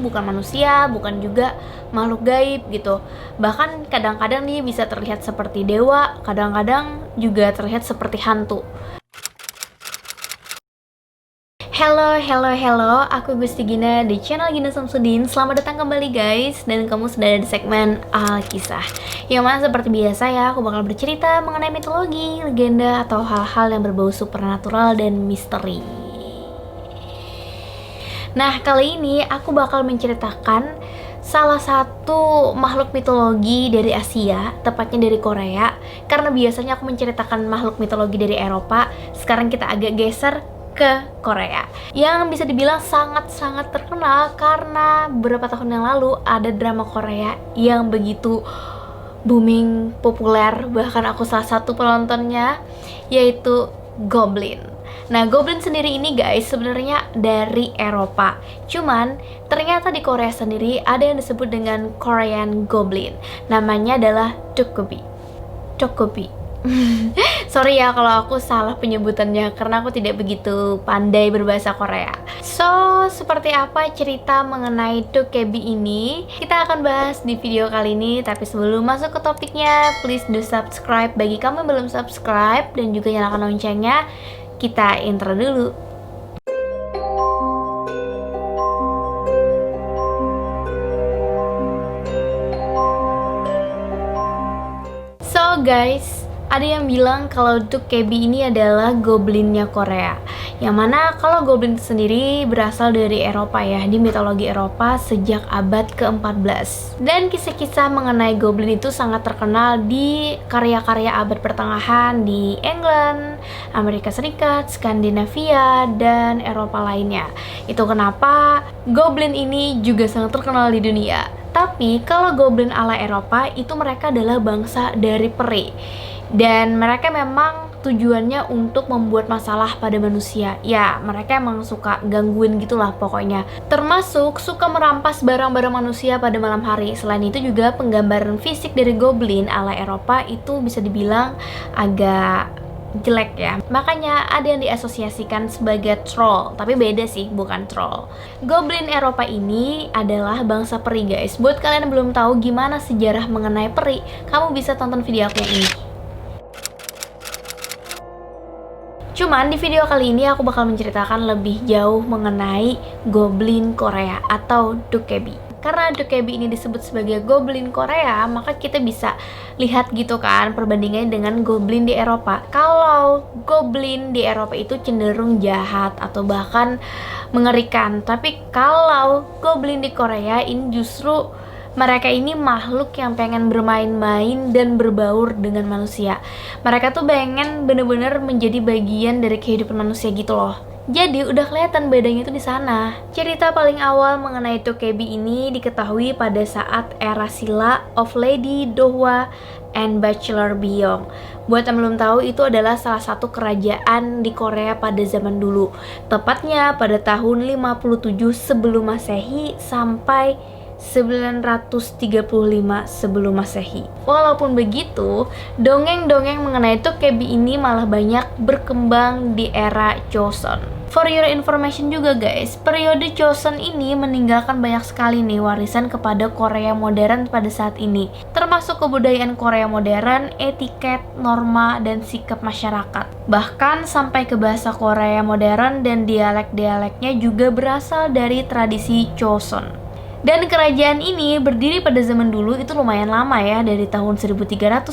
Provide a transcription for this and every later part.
bukan manusia, bukan juga makhluk gaib gitu. Bahkan kadang-kadang dia bisa terlihat seperti dewa, kadang-kadang juga terlihat seperti hantu. Hello, aku Gusti Gina di channel Gina Samsudin. Selamat datang kembali guys, dan kamu sudah ada di segmen Alkisah, yang mana seperti biasa ya, aku bakal bercerita mengenai mitologi, legenda, atau hal-hal yang berbau supernatural dan misteri. Nah, kali ini aku bakal menceritakan salah satu makhluk mitologi dari Asia, tepatnya dari Korea. Karena biasanya aku menceritakan makhluk mitologi dari Eropa, sekarang kita agak geser ke Korea, yang bisa dibilang sangat-sangat terkenal karena beberapa tahun yang lalu ada drama Korea yang begitu booming, populer, bahkan aku salah satu penontonnya, yaitu Goblin. Nah, Goblin sendiri ini guys sebenarnya dari Eropa. Cuman ternyata di Korea sendiri ada yang disebut dengan Korean Goblin. Namanya adalah Dokkobi. Sorry ya kalau aku salah penyebutannya karena aku tidak begitu pandai berbahasa Korea. So, seperti apa cerita mengenai Dokkobi ini? Kita akan bahas di video kali ini. Tapi sebelum masuk ke topiknya, please do subscribe bagi kamu yang belum subscribe, dan juga nyalakan loncengnya. Kita intro dulu. So guys, ada yang bilang kalau Dokkobi ini adalah goblinnya Korea. Yang mana kalau goblin itu sendiri berasal dari Eropa ya, di mitologi Eropa sejak abad ke-14. Dan kisah-kisah mengenai goblin itu sangat terkenal di karya-karya abad pertengahan di England, Amerika Serikat, Skandinavia, dan Eropa lainnya. Itu kenapa goblin ini juga sangat terkenal di dunia. Tapi kalau goblin ala Eropa itu mereka adalah bangsa dari peri. Dan mereka memang tujuannya untuk membuat masalah pada manusia. Ya, mereka emang suka gangguin gitulah pokoknya. Termasuk suka merampas barang-barang manusia pada malam hari. Selain itu juga penggambaran fisik dari goblin ala Eropa itu bisa dibilang agak jelek ya. Makanya ada yang diasosiasikan sebagai troll, tapi beda sih, bukan troll. Goblin Eropa ini adalah bangsa peri guys. Buat kalian yang belum tahu gimana sejarah mengenai peri, kamu bisa tonton video aku yang ini. Cuman di video kali ini aku bakal menceritakan lebih jauh mengenai Goblin Korea atau Dokkobi. Karena Dokkobi ini disebut sebagai Goblin Korea, maka kita bisa lihat gitu kan perbandingannya dengan Goblin di Eropa. Kalau Goblin di Eropa itu cenderung jahat atau bahkan mengerikan, tapi kalau Goblin di Korea ini justru mereka ini makhluk yang pengen bermain-main dan berbaur dengan manusia. Mereka tuh pengen bener-bener menjadi bagian dari kehidupan manusia gitu loh. Jadi udah kelihatan bedanya itu di sana. Cerita paling awal mengenai Dokkobi ini diketahui pada saat era Silla of Lady Dohwa and Bachelor Byung. Buat yang belum tahu, itu adalah salah satu kerajaan di Korea pada zaman dulu. Tepatnya pada tahun 57 sebelum Masehi sampai 935 sebelum Masehi. Walaupun begitu, dongeng-dongeng mengenai Dokkobi ini malah banyak berkembang di era Joseon. For your information juga guys, periode Joseon ini meninggalkan banyak sekali nih warisan kepada Korea modern pada saat ini. Termasuk kebudayaan Korea modern, etiket, norma, dan sikap masyarakat. Bahkan sampai ke bahasa Korea modern dan dialek-dialeknya juga berasal dari tradisi Joseon. Dan kerajaan ini berdiri pada zaman dulu itu lumayan lama ya, dari tahun 1392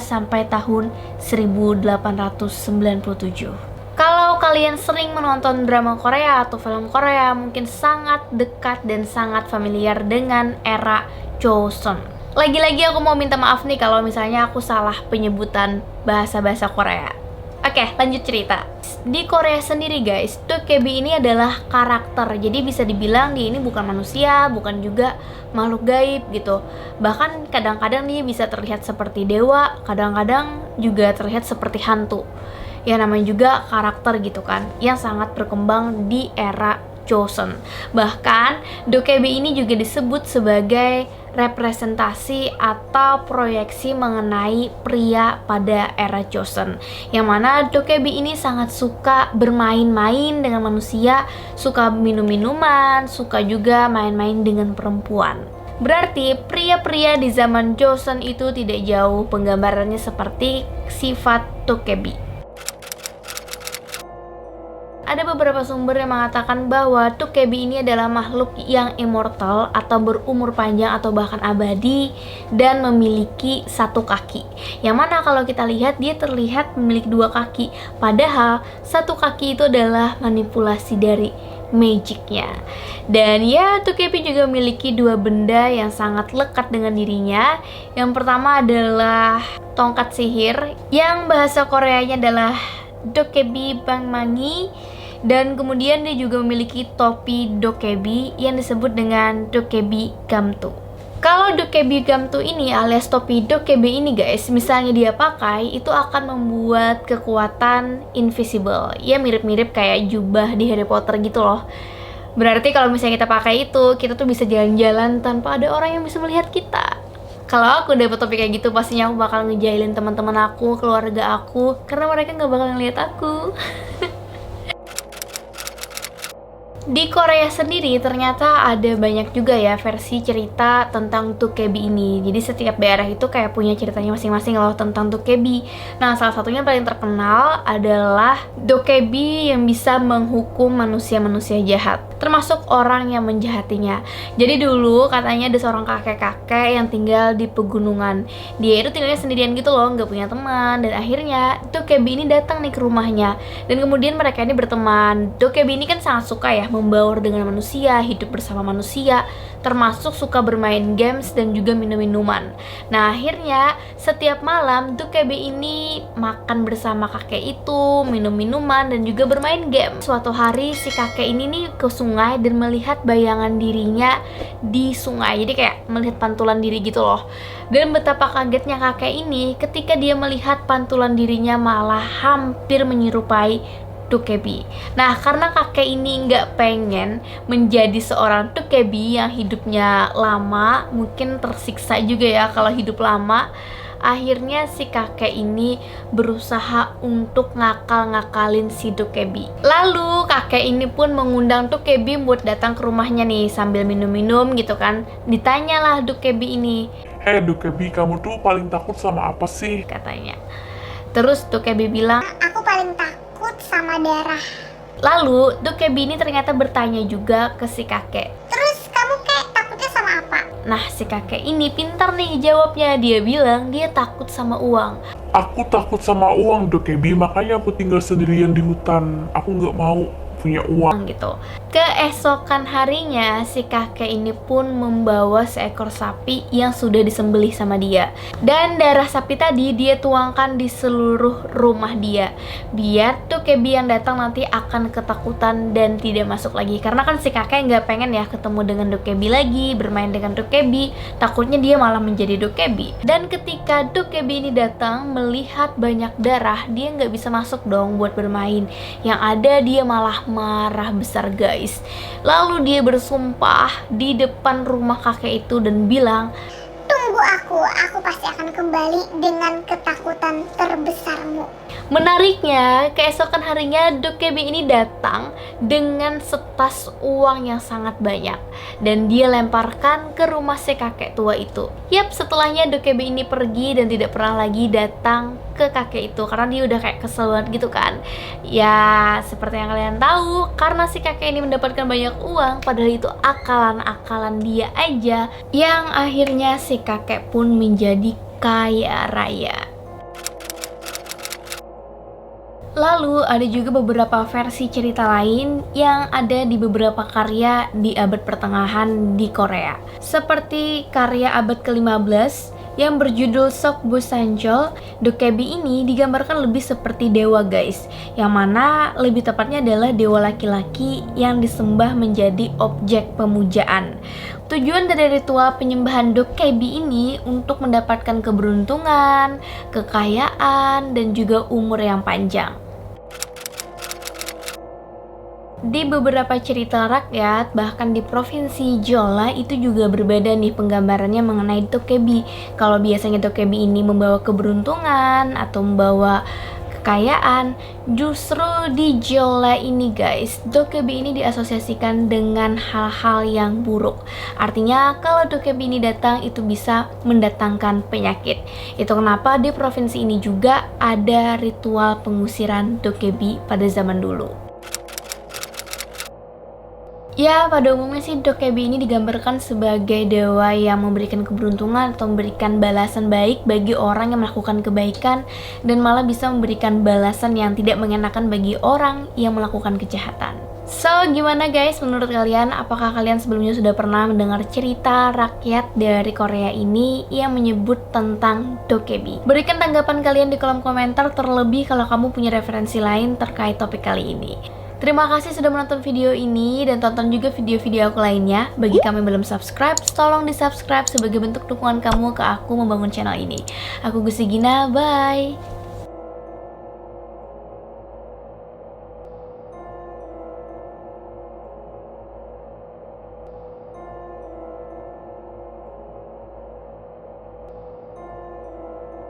sampai tahun 1897. Kalau kalian sering menonton drama Korea atau film Korea, mungkin sangat dekat dan sangat familiar dengan era Joseon. Lagi-lagi aku mau minta maaf nih kalau misalnya aku salah penyebutan bahasa-bahasa Korea. Oke, lanjut cerita. Di Korea sendiri guys, Dokkobi ini adalah karakter. Jadi bisa dibilang dia ini bukan manusia, bukan juga makhluk gaib gitu. Bahkan kadang-kadang dia bisa terlihat seperti dewa, kadang-kadang juga terlihat seperti hantu. Ya namanya juga karakter gitu kan, yang sangat berkembang di era Joseon. Bahkan Dokkobi ini juga disebut sebagai representasi atau proyeksi mengenai pria pada era Joseon, yang mana dokebi ini sangat suka bermain-main dengan manusia, suka minum-minuman, suka juga main-main dengan perempuan. Berarti pria-pria di zaman Joseon itu tidak jauh penggambarannya seperti sifat dokebi. Ada beberapa sumber yang mengatakan bahwa dokebi ini adalah makhluk yang immortal atau berumur panjang atau bahkan abadi dan memiliki satu kaki. Yang mana kalau kita lihat dia terlihat memiliki dua kaki, padahal satu kaki itu adalah manipulasi dari magicnya. Dan ya, dokebi juga memiliki dua benda yang sangat lekat dengan dirinya. Yang pertama adalah tongkat sihir yang bahasa Koreanya adalah dokebi bangmangi, dan kemudian dia juga memiliki topi dokebi yang disebut dengan dokebi gamtu. Kalau dokebi gamtu ini alias topi dokebi ini guys, misalnya dia pakai, itu akan membuat kekuatan invisible. Ya mirip-mirip kayak jubah di Harry Potter gitu loh. Berarti kalau misalnya kita pakai itu, kita tuh bisa jalan-jalan tanpa ada orang yang bisa melihat kita. Kalau aku dapet topi kayak gitu, pastinya aku bakal ngejailin teman-teman aku, keluarga aku, karena mereka nggak bakal ngeliat aku. Di Korea sendiri ternyata ada banyak juga ya versi cerita tentang dokebi ini. Jadi setiap daerah itu kayak punya ceritanya masing-masing loh tentang dokebi. Nah, salah satunya paling terkenal adalah dokebi yang bisa menghukum manusia-manusia jahat, termasuk orang yang menjahatinya. Jadi dulu katanya ada seorang kakek-kakek yang tinggal di pegunungan. Dia itu tinggalnya sendirian gitu loh, nggak punya teman. Dan akhirnya dokebi ini datang nih ke rumahnya. Dan kemudian mereka ini berteman. Dokebi ini kan sangat suka ya membaur dengan manusia, hidup bersama manusia, termasuk suka bermain games dan juga minum-minuman. Nah, akhirnya setiap malam dokebi ini makan bersama kakek itu, minum-minuman dan juga bermain game. Suatu hari si kakek ini nih ke sungai dan melihat bayangan dirinya di sungai. Jadi kayak melihat pantulan diri gitu loh. Dan betapa kagetnya kakek ini ketika dia melihat pantulan dirinya malah hampir menyerupai dokebi. Nah, karena kakek ini nggak pengen menjadi seorang dokebi yang hidupnya lama, mungkin tersiksa juga ya kalau hidup lama. Akhirnya si kakek ini berusaha untuk ngakal-ngakalin si dokebi. Lalu kakek ini pun mengundang dokebi buat datang ke rumahnya nih sambil minum-minum gitu kan. Ditanyalah dokebi ini, Dokebi, kamu tuh paling takut sama apa sih? katanya. Terus dokebi bilang, Aku paling takut sama darah. lalu dokebi ini ternyata bertanya juga ke si kakek. Terus kamu kayak takutnya sama apa? Nah, si kakek ini pintar nih jawabnya. Dia bilang dia takut sama uang. Aku takut sama uang, Dokebi, makanya aku tinggal sendirian di hutan. Aku nggak mau punya uang. Gitu. Keesokan harinya si kakek ini pun membawa seekor sapi yang sudah disembelih sama dia. Dan darah sapi tadi dia tuangkan di seluruh rumah dia. Biar dokebi yang datang nanti akan ketakutan dan tidak masuk lagi. Karena kan si kakek nggak pengen ya ketemu dengan dokebi lagi, bermain dengan dokebi. Takutnya dia malah menjadi dokebi. Dan ketika dokebi ini datang melihat banyak darah, dia nggak bisa masuk dong buat bermain. Yang ada dia malah marah besar guys. Lalu dia bersumpah di depan rumah kakek itu dan bilang, Tunggu aku pasti akan kembali dengan ketakutan terbesarmu. menariknya, keesokan harinya dokebi ini datang dengan setas uang yang sangat banyak dan dia lemparkan ke rumah si kakek tua itu. Yap, setelahnya dokebi ini pergi dan tidak pernah lagi datang ke kakek itu karena dia udah kayak kesel banget gitu kan. Ya, seperti yang kalian tahu, karena si kakek ini mendapatkan banyak uang, padahal itu akalan-akalan dia aja, yang akhirnya si kakek pun menjadi kaya raya. Lalu ada juga beberapa versi cerita lain yang ada di beberapa karya di abad pertengahan di Korea. Seperti karya abad ke-15 yang berjudul Sokbu Sanjol. Dokebi ini digambarkan lebih seperti dewa guys, yang mana lebih tepatnya adalah dewa laki-laki yang disembah menjadi objek pemujaan. Tujuan dari ritual penyembahan dokebi ini untuk mendapatkan keberuntungan, kekayaan, dan juga umur yang panjang. Di beberapa cerita rakyat, bahkan di provinsi Jeolla itu juga berbeda nih penggambarannya mengenai dokebi. Kalau biasanya dokebi ini membawa keberuntungan atau membawa kekayaan, justru di Jeolla ini guys, dokebi ini diasosiasikan dengan hal-hal yang buruk. Artinya kalau dokebi ini datang itu bisa mendatangkan penyakit. Itu kenapa di provinsi ini juga ada ritual pengusiran dokebi pada zaman dulu. Ya, pada umumnya sih dokebi ini digambarkan sebagai dewa yang memberikan keberuntungan atau memberikan balasan baik bagi orang yang melakukan kebaikan, dan malah bisa memberikan balasan yang tidak mengenakan bagi orang yang melakukan kejahatan. So, gimana guys menurut kalian? Apakah kalian sebelumnya sudah pernah mendengar cerita rakyat dari Korea ini yang menyebut tentang dokebi? Berikan tanggapan kalian di kolom komentar, terlebih kalau kamu punya referensi lain terkait topik kali ini. Terima kasih sudah menonton video ini dan tonton juga video-video aku lainnya. Bagi kamu yang belum subscribe, tolong di subscribe sebagai bentuk dukungan kamu ke aku membangun channel ini. Aku Gusti Gina, bye!